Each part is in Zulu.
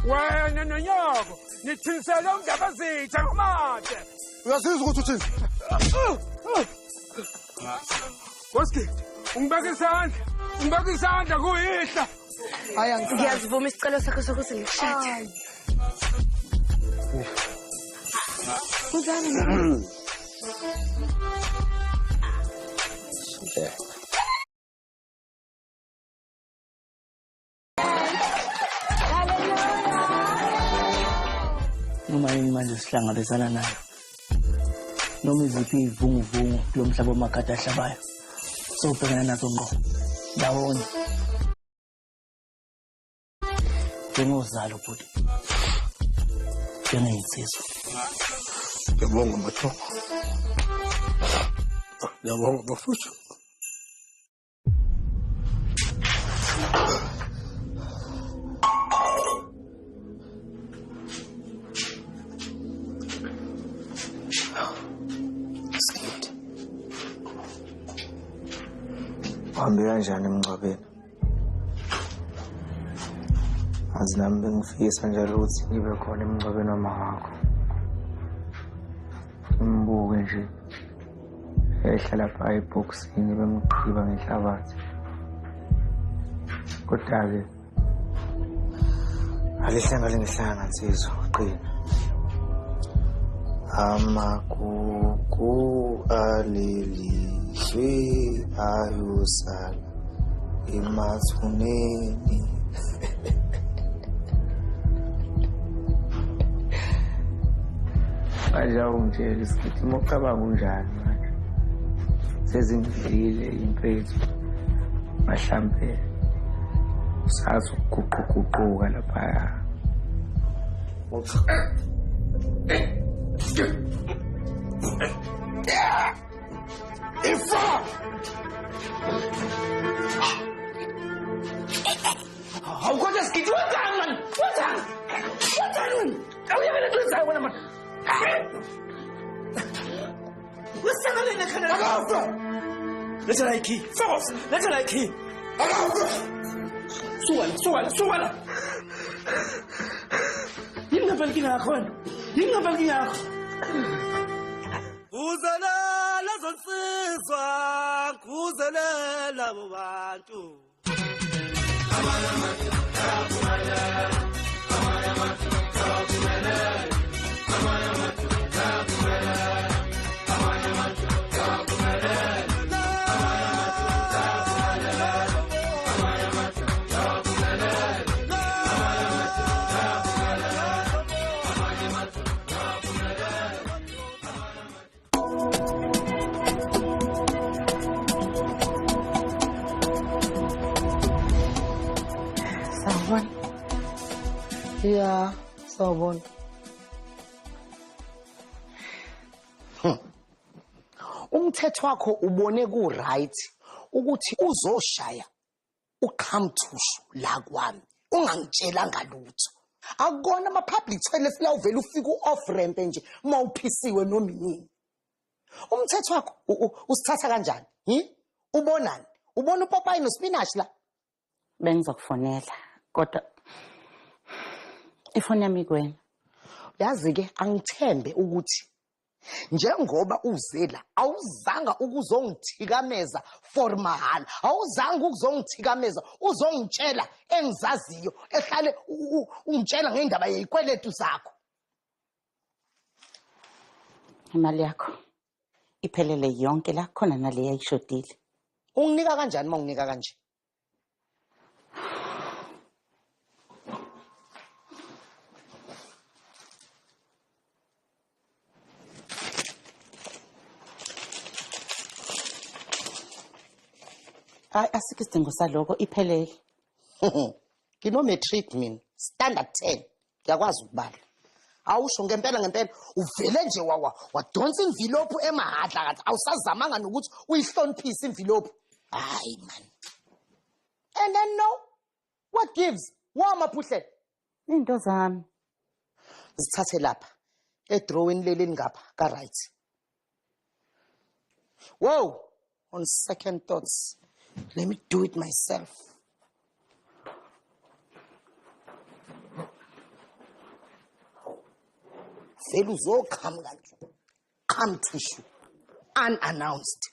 wena nonyoko nithinisele undaba zitha ngamade. Uyasizwa ukuthi uthini? Koski, ungibeka isandla kuyihla. Ngiyazivuma isicelo sakho sokuthi ngikushade. Uzani? Noma yini manje sihlangabezana nayo, noma iziphi iy'vunguvungu kulo mhlaba wamagada ahlabayo, sobhekana nazo ngqo ndawonye njengozalo bhuti, njengey'nsizwa. Ngiyabonga mathoko. Ngiyabonga bafuthu. Uhambe kanjani emngcwabeni? Azi nami bengifisa njalo ukuthi ngibe khona emngcwabeni wama wakho. Ngimbuke nje ehlala pha ebhokisini bemgqiba ngehlabathi. Kodwa-ke alihlanga nsizwa, qina. Amagugu alelizwe ayosala emathuneni. Manje awungitshela isikithi mocabanga unjani manje? Sezingidlile impethu mahlambe usazi ukuguquguquka laphaya. Ifa! Hawu kodwa sikithi wenzani mani? Wenzani wena? Awuyabela kwenzayo wena mani? Usebaleni ekhanda Akafa! Letha la ikey. Focus. Letha la ikey. Akafa! Suka la. Yini ngempela inkinga yakho wena? Yini ngempela inkinga yakho? Kuzelela zonsizwa, kuzelela abo bantu. Yeah, sawubona. Umthetho wakho ubone ku right ukuthi uzoshaya uqhamthushu la kwami. Ungangitshela ngalutho. Akukona ama public toilets la uvela ufika off ramp nje mawuphisiwe noma yini. Umthetho wakho usithatha kanjani? Ubonani? Ubona uPopeye noSpinach la? Bengizokufonela kodwa ifoni yami kwena. Yazi ke angithembe ukuthi njengoba uzela awuzanga ukuzongithikameza for mahala, awuzanga ukuzongithikameza uzongitshela engizaziyo ehlale ungitshela ngeindaba yezikweletu zakho. Imali yakho iphelele yonke la khona nale yayishodile. Unginika kanjani manginika kanje? Hayi asikho isidingo saloko iphelele. Ngino matric mina, standard 10. Ngiyakwazi ukubala. Awusho ngempela uvele nje wadonsa envelope emahadla kathi awusazamanga nokuthi uyihloniphise envelope. Hayi man. And then no, what gives? Wamaphuhle. Into zami. Zithathe lapha. Edrawini leli ngapha ka right. Whoa, on second thoughts. Let me do it myself. uvela uzoqhamuka nje. Come to show unannounced.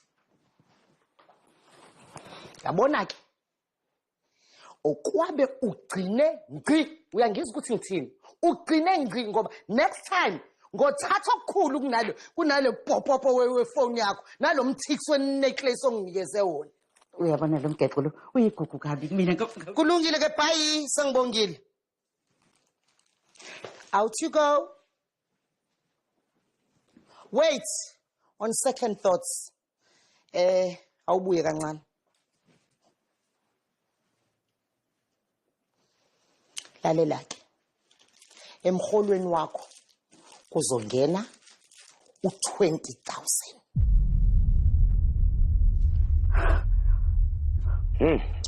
Yabona ke okwabe ugcine ngqi uyangizwa ukuthi ngithini ugcine ngqi ngoba next time ngothatha okukhulu kunale popopo wefone yakho nalomthiksi wenecklace onginikeze wona. Uyabona lo mgeqo lo uyigugu kabi mina Kulungile ke bye sengibongile. Out you go. Wait, on second thoughts. Awubuye kancane. Lalela ke. Emholweni wakho kuzongena u20,000.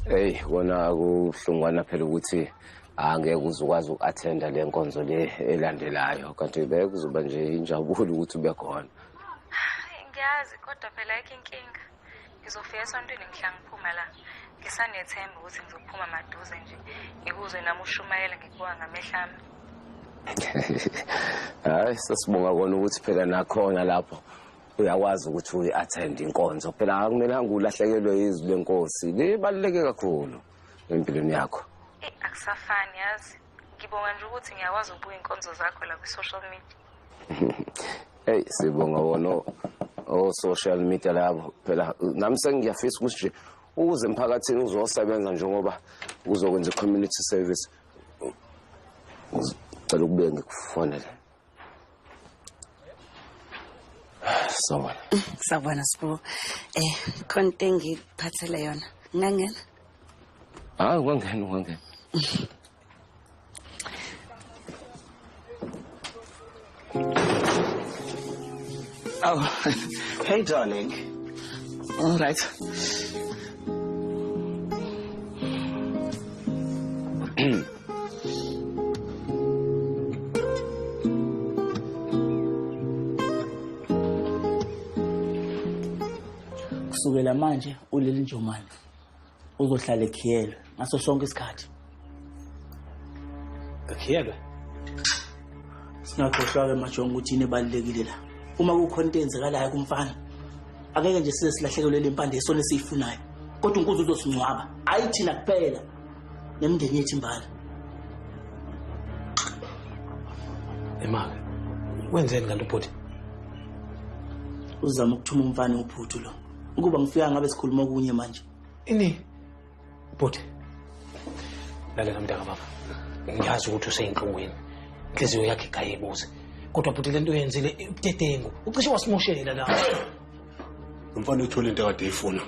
Hey, wona kuhlungwana phela ukuthi angeke uzukwazi uku-attenda le nkonzo le elandelayo kanti bekuzoba nje injabulo ukuthi ube khona. Ngiyazi kodwa phela ayikho inkinga. Ngizofika esontweni ngihla ngiphuma la. Ngisanethemba ukuthi ngizophuma maduze nje. Ngikuzwe nami ushumayela ngikuwa ngamehla ami. Hayi sasibonga kona ukuthi phela nakhona lapho uyakwazi ukuthi uyi-attend inkonzo. Phela akumelanga ulahlekelwe izwi lenkosi. Libaluleke kakhulu empilweni yakho. Akusafani yazi. Ngibonga nje ukuthi ngiyakwazi ukubuka inkonzo zakho la ku-social media. Hey sibonga wona social media labo phela nami sengiyafisa ukuthi nje uze emphakathini uzosebenza njengoba uzokwenza community service. Cela ukube ngikufonele. Sawubona. Sawubona Sipho. Khona into engiphathele yona. Ngangena? Hayi ungangena. Oh, hey darling. All right. Kusukela manje uleli njomani uzohlala ekhiyelwe ngaso sonke isikhathi. Ekhiyelwe? Singakhohlwa ke majongo ukuthi inebalekile la. Uma kukhona into enzekalayo kumfana akeke nje size silahlekelwe le mpande esona esiyifunayo. Kodwa uNkulunkulu uzosingcwaba. Ayithina kuphela nemndeni yethu imbala. Emake. Wenzeni kanti ubhuti? Uzama ukuthuma umfana uphuthu lo. Ukuba ngifika ngabe sikhuluma okunye manje. Ini? Ubhuti. Lalela mntaka baba. Ngiyazi ukuthi useyinhlungweni. Inhliziyo yakhe kayibuze. Kodwa bhuti lento yenzile ubudedengu. Ucishe wasimoshela la. Umfana uthola into ekade eyifuna.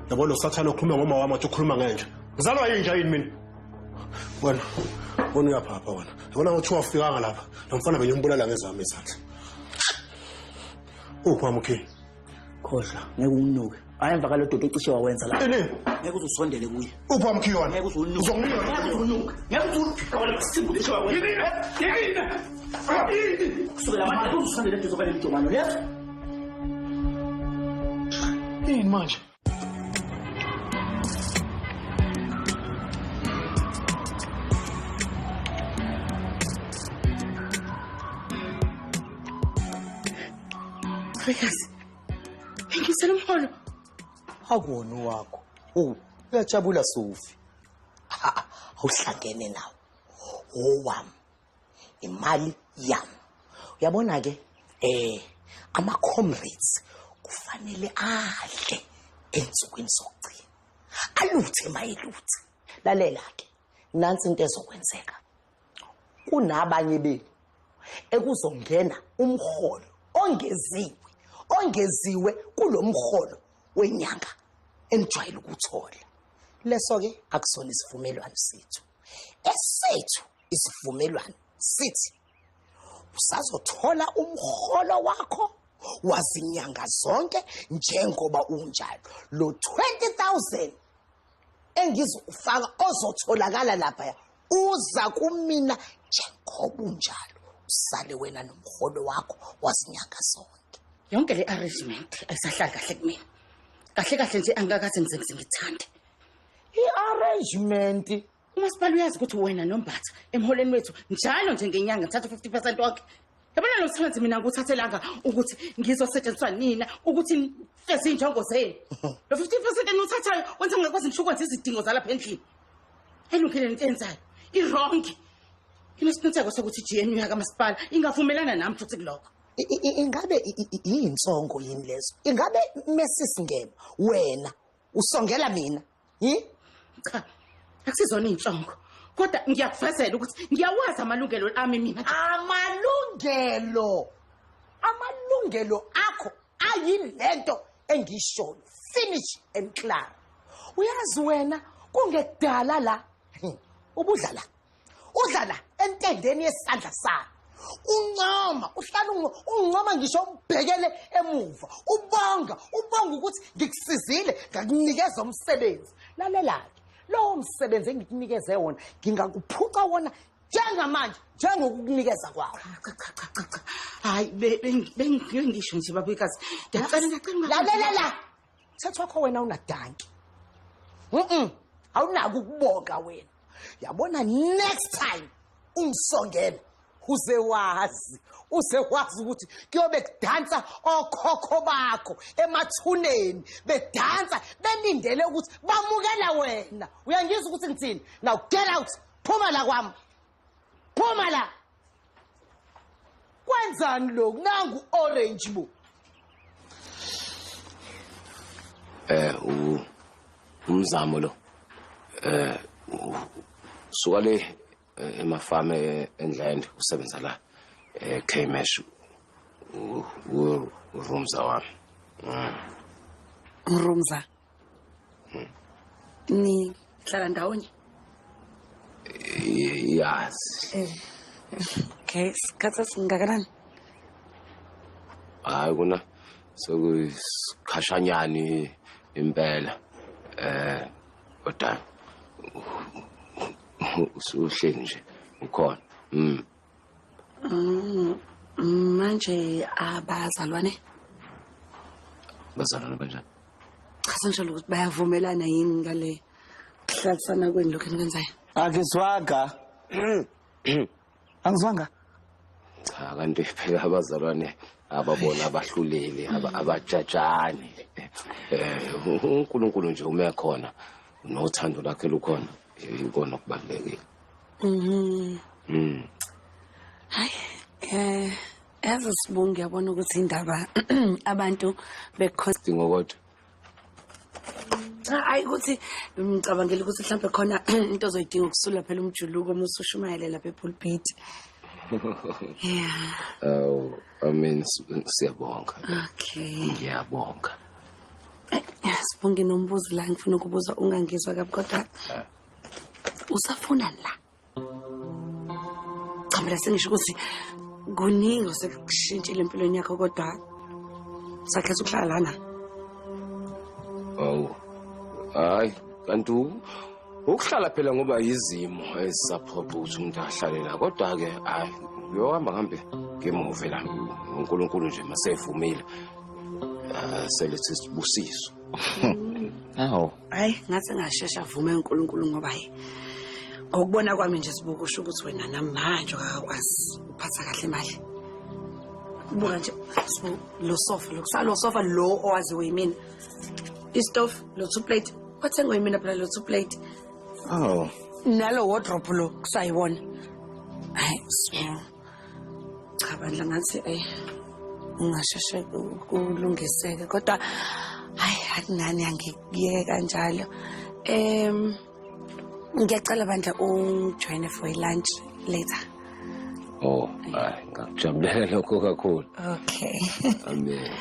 Yabona usathana ukhuluma ngoma wami athi ukhuluma ngenja. Ngizalwa yinja yini mina? Wena uyaphapha wena. Yabona ukuthi wafikanga lapha. Lo mfana bengimbulala ngezami izandla. Uphama ukhe. Khohlwa ngeke unuke. Ayemva kalo dodo ucishe wawenza la. Ngeke uzusondele kuye. Uphama ukhe wona. Ngeke uzunuke. Ngeke uzunuke. Ngeke uzunuke. Wala isimbu lesho wawenza. Yini? Kusukela manje uzusondele ezokale lijomano lethu. Yini manje? Khwekazi. Ngisela umholo. Akona wakho. Uyajabula Sofi. Awuhlangene nawo. Owami. Imali yami. Uyabona ke ama comrades kufanele adle ensukwini sokugcina. Aluthe mayeluthe. Lalela ke. Nansi into ezokwenzeka. Kunabanye benu ekuzongena umholo ongeziwe kulomholo wenyanga enijwayele ukuthola. Leso ke akusona isivumelwano sethu. Esethu isivumelwano sithi usazothola umholo wakho wazinyanga zonke njengoba unjalo. Lo 20,000 engizofaka ozotholakala lapha uza kumina njengoba unjalo. Usale wena nomholo wakho wazinyanga zonke. Yonke le arrangement ayisahlali kahle kumina. Kahle nje angakaze ngithande. I-arrangement Umasipala uyazi ukuthi wena noMbatha emholeni wethu njalo nje ngenyanga ngithatha 50% wakhe. Yabona lo msebenzi mina nguthathelanga ukuthi ngizosetshenziswa nina ukuthi nifeze injongo zenu. Lo 50% enuthathayo wenza ngakwazi ngishukwenza izidingo zalapha endlini. Elungile into enzayo. I-wrong. Kinesiqiniseko sokuthi GNU yakamasipala ingavumelana nami futhi kulokho. Ingabe yinsongo yini lezo? Ingabe Mrs Ngema wena usongela mina? Cha. Akusizona insongo. Kodwa ngiyakuvezela ukuthi ngiyawazi amalungelo ami mina. Amalungelo akho ayilento engishoyo. Finish and clear. Uyazi wena kungekudala la. Udlala entendeni yesandla sakho. Uncoma ngisho umbhekele emuva. Ubonga ukuthi ngikusizile ngakunikeza umsebenzi. Lalela ke. Lo msebenzi engikunikeze wona ngingakuphuca wona njengamanje njengokukunikeza kwakho. Cha. Hayi bengisho nje babekazi. Ngiyacela. Lalela. Thatha wakho wena unadanki. Awunaki ukubonga wena. Yabona next time ungisongela uzewazi ukuthi kuyobe kudansa okhokho bakho emathuneni bedansa benindele ukuthi bamukela wena. Uyangizwa ukuthi ngithini? Now get out. Phuma la kwami. Phuma la. Kwenzani lokhu? Nangu orange bo. Umzamo lo. Suwale emafama endland usebenza la Kmesh uRumza wami. Rumza. Ni hlala ndawonye? Yes. Okay, sikhatha singakanani? Hayi kuna sokukhashanyani impela. Kodwa usuhleli nje ukhona. Manje abazalwane kanjani? Chaza nje ukuthi bayavumelana yini ngale kuhlalisana kwenu lokho enikwenzayo? Angizwanga. Angizwanga. Cha kanti phela abazalwane ababona abahluleli abajajani. uNkulunkulu nje ume khona nothando lakhe lukhona ikona okubalekile. Hayi Sibongi yabona ukuthi indaba abantu bekhosidingo kodwa hayi ukuthi ngicabangela ukuthi mhlawumbe khona into ozoyidinga ukusula phela umjuluko uma usushumayele lapha epulpit. I mean siyabonga. Okay. Ngiyabonga. Sibongi nombuzo la ngifuna ukubuza ungangizwa kabi kodwa usafunani la? Cha mina sengisho ukuthi kuningi osekushintshile empilweni yakho kodwa sakhetha ukuhlala lana. Hayi kanti ukuhlala phela ngoba izimo ezisaphoqa ukuthi umuntu ahlale la kodwa ke hayi uyohamba ngambe ngemuve la uNkulunkulu nje masevumile selethi sibusiso. Hayi ngathi ngashesha avume uNkulunkulu ngoba ngokubona kwami nje sibukusho ukuthi wena namanje akakwazi uphatha kahle imali. Buka nje lo sofa lo owaziwe yimina. Istove lo 2 plate wathengwe yimina phela lo 2 plate. Nalo wardrobe lo kusayibona. Hayi cha bandla ngathi ungasheshe kulungiseke kodwa hayi akunani angikuyeke kanjalo. Ngiyacela bandla ungijoine for lunch later. Hayi ngakujabulela lokho kakhulu. Okay. Amen.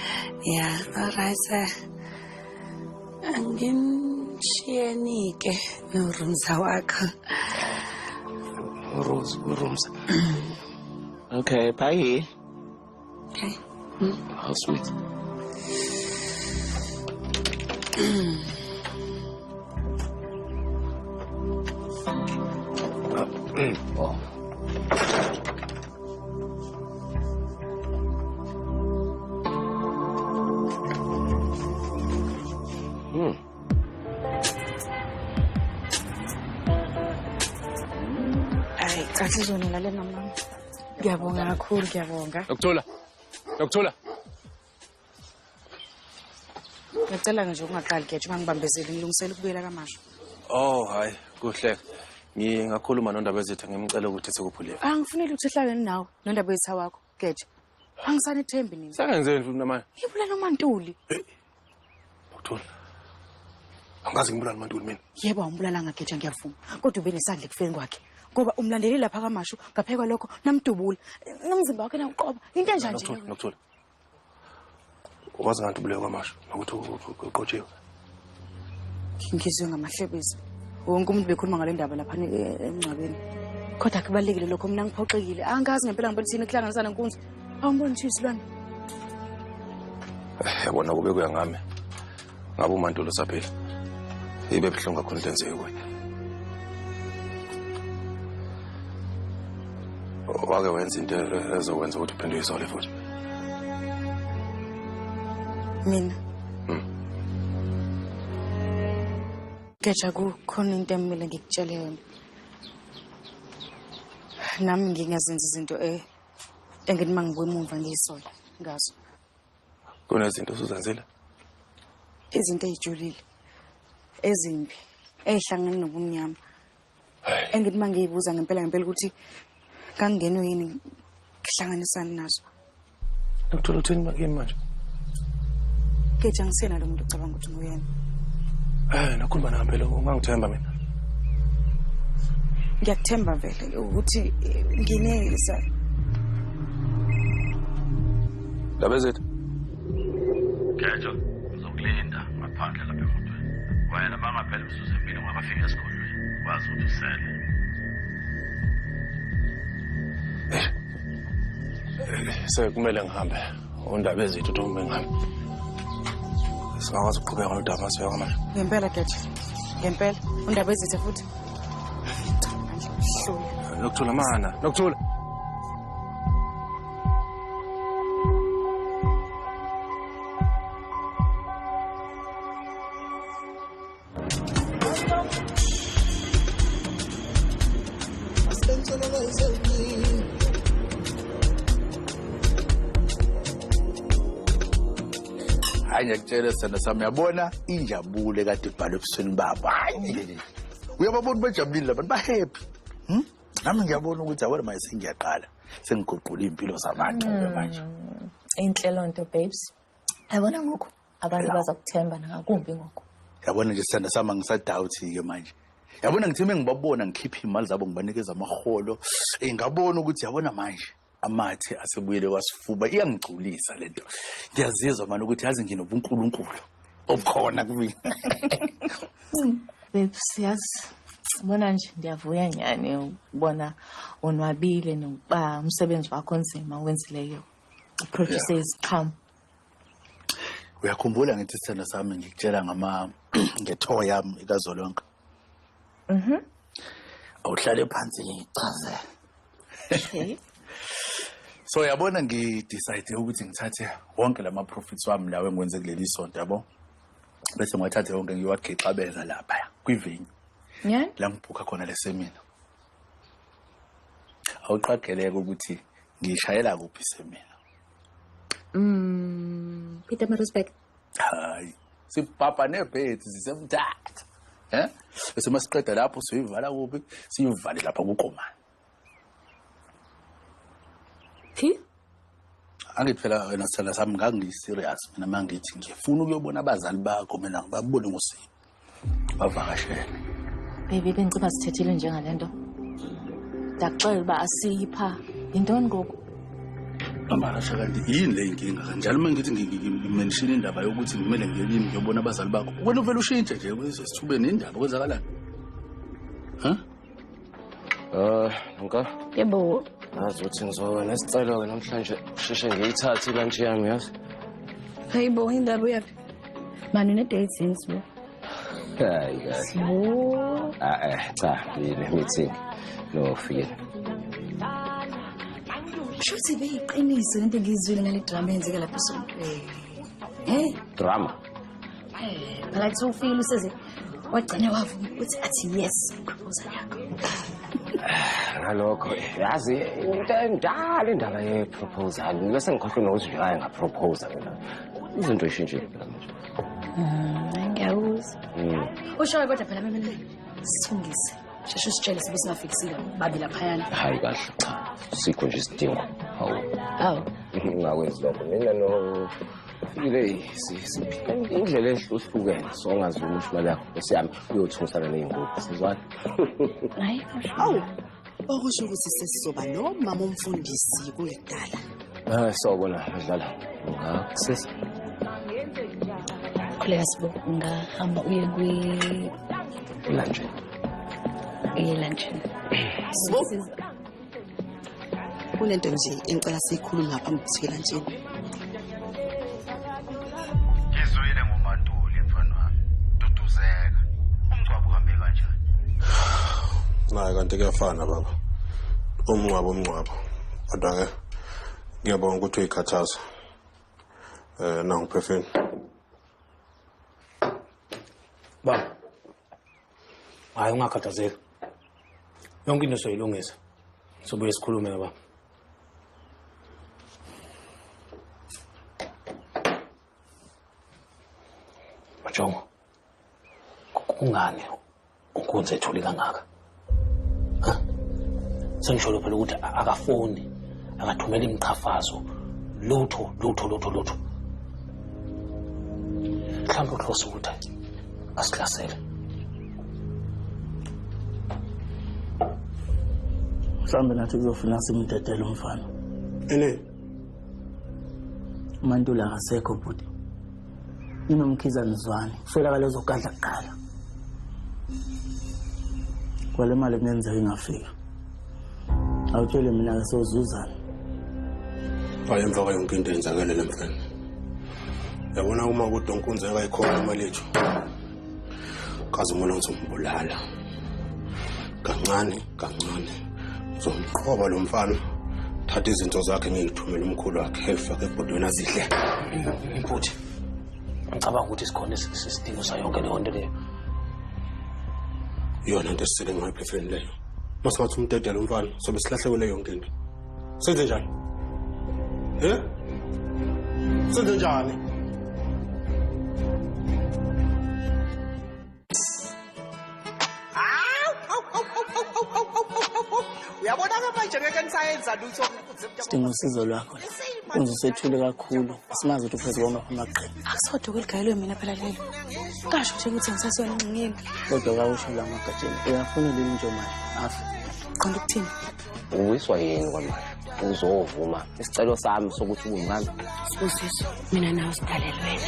Yeah, alright. Anginshiyenike noRumza wakho. Rumza. Okay, bye. Okay. How sweet. Ay, casi suena la lena, mamá. Ngiyabonga kakhulu, ngiyabonga. Dr. Ngiyacela nje ungaqali George ungangibambezeli ngilungisela ukubuyela kaMasho. Oh, hayi, kuhle. Ngingakhuluma noNdaba Ezitha ngimcela ukuthi sekuphulile. Angifuneli ukuthi ehlaleni nawe noNdaba Ezitha wakho, George. Angisanethembi nini. Sengenzeni futhi namanje? Ngibulala uMantuli. Dr. Angazi ngibulala uMantuli mina. Yebo umbulala ngageja ngiyavuma. Kodwa ube nesandla ekufeni kwakhe. Ngoba umlandeli lapha kaMasho ngaphekwa lokho namdubula. Nomzimba wakhe nawuqoba. Into enjani nje? Dr. Wazi ngathi ubuleka kwaMasho nokuthi uqotshiwe. Ngizwe ngamahlebezi. Wonke umuntu bekhuluma ngale ndaba lapha emncwabeni. Kodwa akubalekile lokho mina ngiphoxekile. Angazi ngempela ngempela thina kuhlanganisana nenkunzi. Awumboni nje isilwane. Yabona kube kuya ngami. Ngabe uMantuli usaphila. Ibe buhlungu kakhulu into enzeke kuye. Wake wenza into ezokwenza ukuthi uphendule isole futhi. Mina. Geja kukhona into emile ngikutshele yona. Nami ngingazenza izinto engithi mangibuye emuva ngiyisola ngazo. Kunezinto osuzenzile? Izinto ezijulile. Ezimbi. Ezihlangene nobumnyama. Engithi mangiyibuza ngempela ukuthi kangenwe yini kuhlanganisana nazo. Dr. uthini makini manje? Geja ngisena lo muntu ocabanga ukuthi nguyena. Nakhuluma nami phela ungangithemba mina. Ngiyakuthemba vele ukuthi ngineza. Ndaba Ezitha. Geja uzokulinda ngaphandle lapha emotweni. Wena bangaphela umzuzu empilo ngabafika esikolweni. Wazi ukuthi usele. Sekumele ngihambe. Undaba Ezitha uthi kumele ngihambe. Singakwazi ukuqhubeka nodaba masiya manje. Ngempela Geja. Ngempela Undaba Ezitha futhi. Nokuthula mana, nokuthula. Hayi ngiyakutshela sithanda sami yabona injabulo kade ibhalwe ebusweni babo. Hayi. Uyababona bejabulile labantu ba-happy. Nami ngiyabona ukuthi awona manje sengiyaqala. Sengiguqula impilo zabantu manje. Inhlelo nto babes. Yabona ngoku abantu bazakuthemba nangakumbi ngoku. Yabona nje sithanda sami ngisadoubt ke manje. Yabona ngithi ngibabona ngikhipha imali zabo ngibanikeza amaholo. Ngabona ukuthi yabona manje amathe asebuyele kwasifuba iyangigculisa lento. Ngiyazizwa manje ukuthi yazi nginobunkulunkulu obukhona kimi. Babes siyazi bona nje ndiyavuya nyane ukubona onwabile nokuba umsebenzi wakho nzima wenzileyo. Produce iziqhamu. Uyakhumbula ngithi sithanda sami ngikutshela ngetho yami ikazolonke. Awuhlale phansi ngichaze. Okay. So yabona ngidecide ukuthi ngithathe wonke lama profits wami lawe engwenze kuleli sonto yabo. Bese ngiyathatha wonke ngiwagixabeza lapha kwivenue. Yeah. La ngibhuka khona lesemina. Awuqageleke ukuthi ngishayela kuphi semina. Peter Maritzburg. Hayi. Sipapa nebhethi sisemthatha. Bese masiqeda lapho siyivala kuphi? Siyivale lapha kuqomana. Phi? Angithi phela wena sithanda sami ngangiyiserious mina mangithi ngifuna ukuyobona abazali bakho mina ngibabone ngosini. Bavakashele. Baby bengicela sithethele njengalento. Ndakuxela uba asipha. Yintoni ngoku? Amarasha kanti yini le inkinga kanjalo mangithi ngimention indaba yokuthi ngimele ngiyelimi ngiyobona abazali bakho. Wena uvela ushintshe nje kwesithubeni indaba kwenzakalani? Nka. Yebo. Ngazi ukuthi ngizoba nesicelo namhlanje sheshe ngiyithathe ilunch yami yazi. Hayibo indaba uyaphi? Mani ne-date since bo. Hayi kahle. Cha, yini meeting. No feel. Shuthi beyiqiniso into engizwile ngale drama yenzeka lapha esontweni. Drama. Phela kuthi ufile useze wagcina wavuma ukuthi athi yes proposal yakho. Ngalokho yazi into endala indaba ye-proposal bese ngikhohlwe nokuthi hayi nga-proposa mina izinto ishintshile manje. Ngiyawuzwa. Ushoyo kodwa phela mama sithungise. Sheshe usitshele sibe singafikisile babi laphayana. Hayi kahle cha. Sikho nje isidingo. Hawu. Ngakwenzi lokho mina no ile siphika indlela ehlukene so ngazuma imali yakho esiyami uyothusana nezinkukhu sizwana. Hayi. Awu. Okusho ukuthi sesizoba nomama umfundisi kuyidala. Sawubona dlala. Ngakusisa. Khuleka sibo ngahamba uye lunch. Lunch. Sibo. Kunento nje engicela siyikhulume ngaphambi kokuthi lunchini. Ngizwile ngoMantuli mfana wami. Duduzeka. Umngcwabo uhambe kanjani? Hayi kanti kuyafana baba. Umngcwabo. Kodwa ke ngiyabonga ukuthi uyikhathaza. Nangu Phefeni. Baba. Hayi ungakhathazeki. Yonke into soyilungisa. Sobuye sikhulume baba. Majongo. Kungani ukwenza ethuli kangaka? Ha? Sengisho phela ukuthi akafoni, akathumela imichafazo. Lutho. Mhlawumbe uhlose ukuthi asiklasele. Mhlawumbe nathi kuzofuna simdedele umfana. Ene. uMantuli akasekho bhuti. Inomkhiza Nizwane. Kuswelakala ezogadla kuqala. Kwale mali kungenzeka ingafika. Awutshele mina ke sozuzana. Hayi emva kwayo yonke into enzakele lemfana. Yabona uma kuDonkunzeka ayikhona imali yethu. Kaze umuntu uzombulala. Kancane. Uzomqhoba lo mfana. Thatha izinto zakhe ngiyithumela umkhulu wakhe efake ebhodweni azidle. Mfuthi. Ngicabanga ukuthi sikhona isidingo sayo yonke le nto leyo. Yona into esisele ngayo Phefeni leyo. Masingathi umdedela umfana sobe silahlekele yonke into. Senze njani? Senze njani? Uyabona ke manje ngeke nisayenza lutho. Sidinga usizo lwakho. Kunze sethule kakhulu. Asimazi ukuthi uphezu kwama amaqhinga. Akusodwa kweligayelwe mina phela leli. Kasho nje ukuthi ngisasiyona ingcinga. Kodwa kawusho la magatsheni. Uyafuna leli ntombi afu. Qonda ukuthini? Uwiswa yini kwamanje? Uzovuma isicelo sami sokuthi ungami. Sibusiso. Mina nawe sidalelwe.